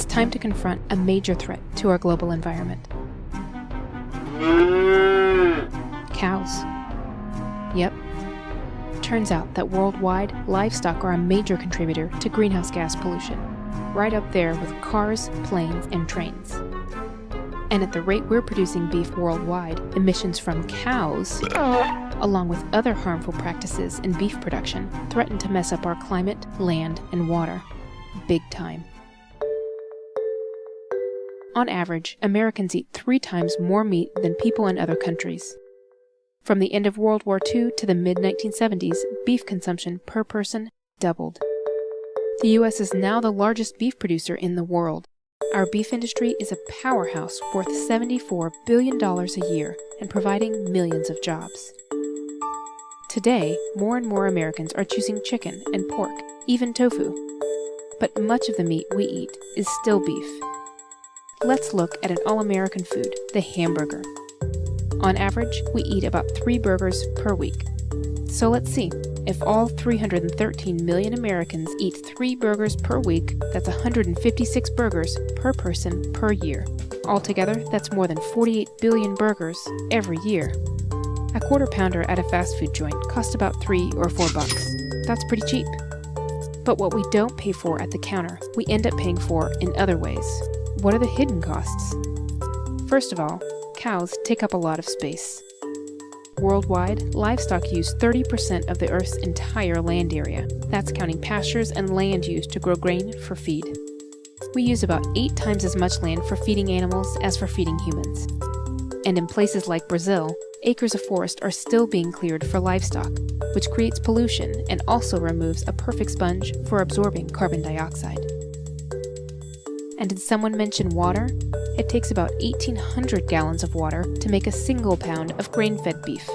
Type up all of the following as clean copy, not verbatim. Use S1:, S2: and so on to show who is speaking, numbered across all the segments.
S1: it's time to confront a major threat to our global environment. Cows. Yep. Turns out that worldwide, livestock are a major contributor to greenhouse gas pollution, right up there with cars, planes, and trains. And at the rate we're producing beef worldwide, emissions from cows, along with other harmful practices in beef production, threaten to mess up our climate, land, and water. Big time. On average, Americans eat 3 times more meat than people in other countries. From the end of World War II to the mid-1970s, beef consumption per person doubled. The U.S. is now the largest beef producer in the world. Our beef industry is a powerhouse worth $74 billion a year and providing millions of jobs. Today, more and more Americans are choosing chicken and pork, even tofu. But much of the meat we eat is still beef. Let's look at an all-American food, the hamburger. On average, we eat about 3 burgers per week. So let's see. If all 313 million Americans eat 3 burgers per week, that's 156 burgers per person per year. Altogether, that's more than 48 billion burgers every year. A quarter pounder at a fast food joint costs about $3 or $4. That's pretty cheap. But what we don't pay for at the counter, we end up paying for in other ways. What are the hidden costs? First of all, cows take up a lot of space. Worldwide, livestock use 30% of the Earth's entire land area. That's counting pastures and land used to grow grain for feed. We use about 8 times as much land for feeding animals as for feeding humans. And in places like Brazil, acres of forest are still being cleared for livestock, which creates pollution and also removes a perfect sponge for absorbing carbon dioxide. And did someone mention water? It takes about 1,800 gallons of water to make a single pound of grain-fed beef.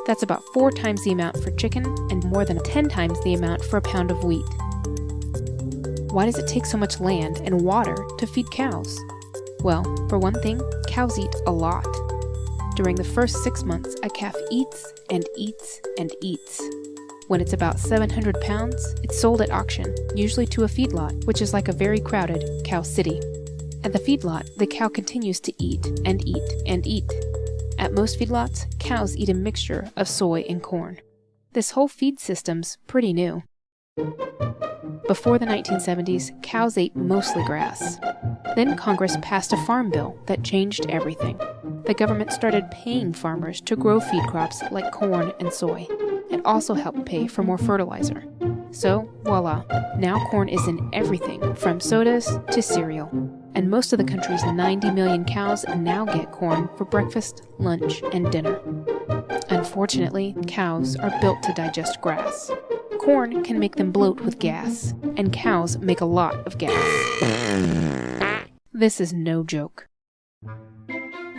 S1: That's about 4 times the amount for chicken and more than 10 times the amount for a pound of wheat. Why does it take so much land and water to feed cows? Well, for one thing, cows eat a lot. During the first 6 months, a calf eats and eats and eats. When it's about 700 pounds, it's sold at auction, usually to a feedlot, which is like a very crowded cow city. At the feedlot, the cow continues to eat and eat and eat. At most feedlots, cows eat a mixture of soy and corn. This whole feed system's pretty new. Before the 1970s, cows ate mostly grass. Then Congress passed a farm bill that changed everything. The government started paying farmers to grow feed crops like corn and soy. It also helped pay for more fertilizer. So, voila, now corn is in everything from sodas to cereal. And most of the country's 90 million cows now get corn for breakfast, lunch, and dinner. Unfortunately, cows are built to digest grass. Corn can make them bloat with gas, and cows make a lot of gas. This is no joke.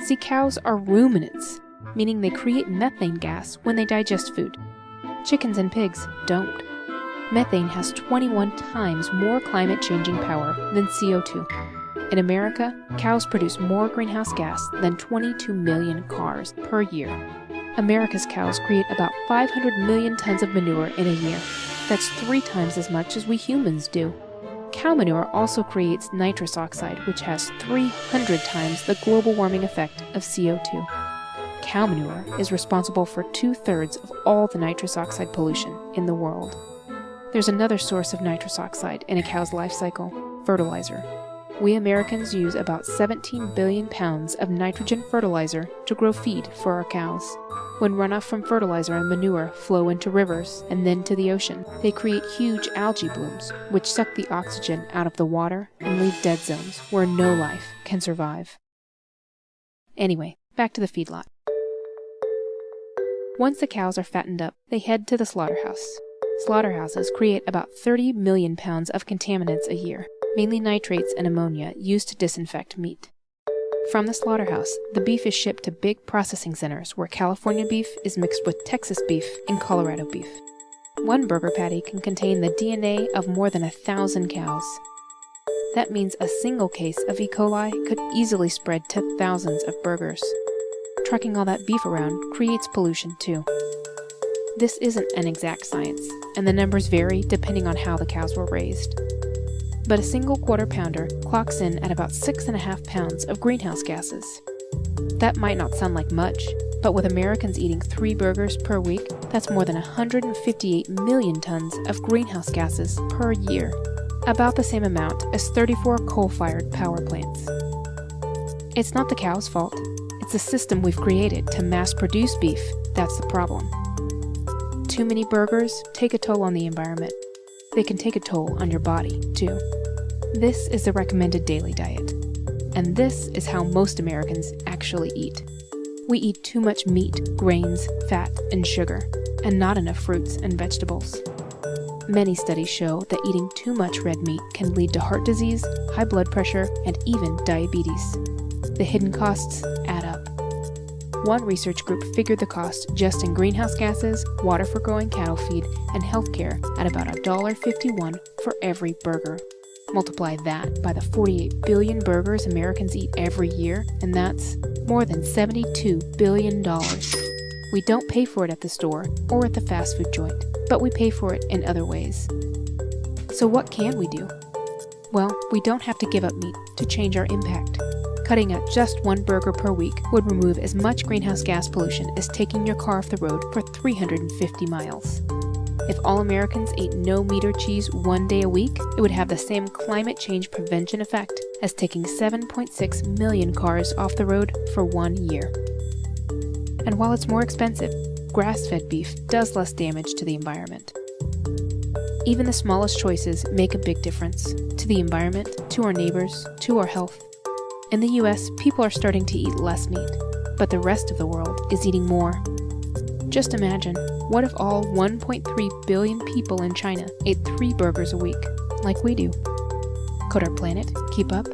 S1: See, cows are ruminants, meaning they create methane gas when they digest food. Chickens and pigs don't. Methane has 21 times more climate-changing power than CO2. In America, cows produce more greenhouse gas than 22 million cars per year. America's cows create about 500 million tons of manure in a year. That's 3 times as much as we humans do. Cow manure also creates nitrous oxide, which has 300 times the global warming effect of CO2. Cow manure is responsible for 2/3 of all the nitrous oxide pollution in the world. There's another source of nitrous oxide in a cow's life cycle: fertilizer. We Americans use about 17 billion pounds of nitrogen fertilizer to grow feed for our cows. When runoff from fertilizer and manure flow into rivers and then to the ocean, they create huge algae blooms, which suck the oxygen out of the water and leave dead zones where no life can survive. Anyway, back to the feedlot. Once the cows are fattened up, they head to the slaughterhouse. Slaughterhouses create about 30 million pounds of contaminants a year, mainly nitrates and ammonia used to disinfect meat. From the slaughterhouse, the beef is shipped to big processing centers where California beef is mixed with Texas beef and Colorado beef. One burger patty can contain the DNA of more than 1,000 cows. That means a single case of E. coli could easily spread to thousands of burgers. Trucking all that beef around creates pollution too. This isn't an exact science, and the numbers vary depending on how the cows were raised. but a single quarter pounder clocks in at about 6.5 pounds of greenhouse gases. That might not sound like much, but with Americans eating 3 burgers per week, that's more than 158 million tons of greenhouse gases per year, about the same amount as 34 coal-fired power plants. It's not the cow's fault. It's the system we've created to mass-produce beef that's the problem. Too many burgers take a toll on the environment. They can take a toll on your body, too. This is the recommended daily diet. And this is how most Americans actually eat. We eat too much meat, grains, fat, and sugar, and not enough fruits and vegetables. Many studies show that eating too much red meat can lead to heart disease, high blood pressure, and even diabetes. The hidden costs add up. One research group figured the cost just in greenhouse gases, water for growing cattle feed, and healthcare at about $1.51 for every burger. Multiply that by the 48 billion burgers Americans eat every year, and that's more than $72 billion. We don't pay for it at the store or at the fast food joint, but we pay for it in other ways. So what can we do? Well, we don't have to give up meat to change our impact. Cutting out just 1 burger per week would remove as much greenhouse gas pollution as taking your car off the road for 350 miles. If all Americans ate no meat or cheese 1 day a week, it would have the same climate change prevention effect as taking 7.6 million cars off the road for 1 year. And while it's more expensive, grass-fed beef does less damage to the environment. Even the smallest choices make a big difference to the environment, to our neighbors, to our health. In the US, people are starting to eat less meat, but the rest of the world is eating more. Just imagine, what if all 1.3 billion people in China ate 3 burgers a week, like we do? Could our planet keep up?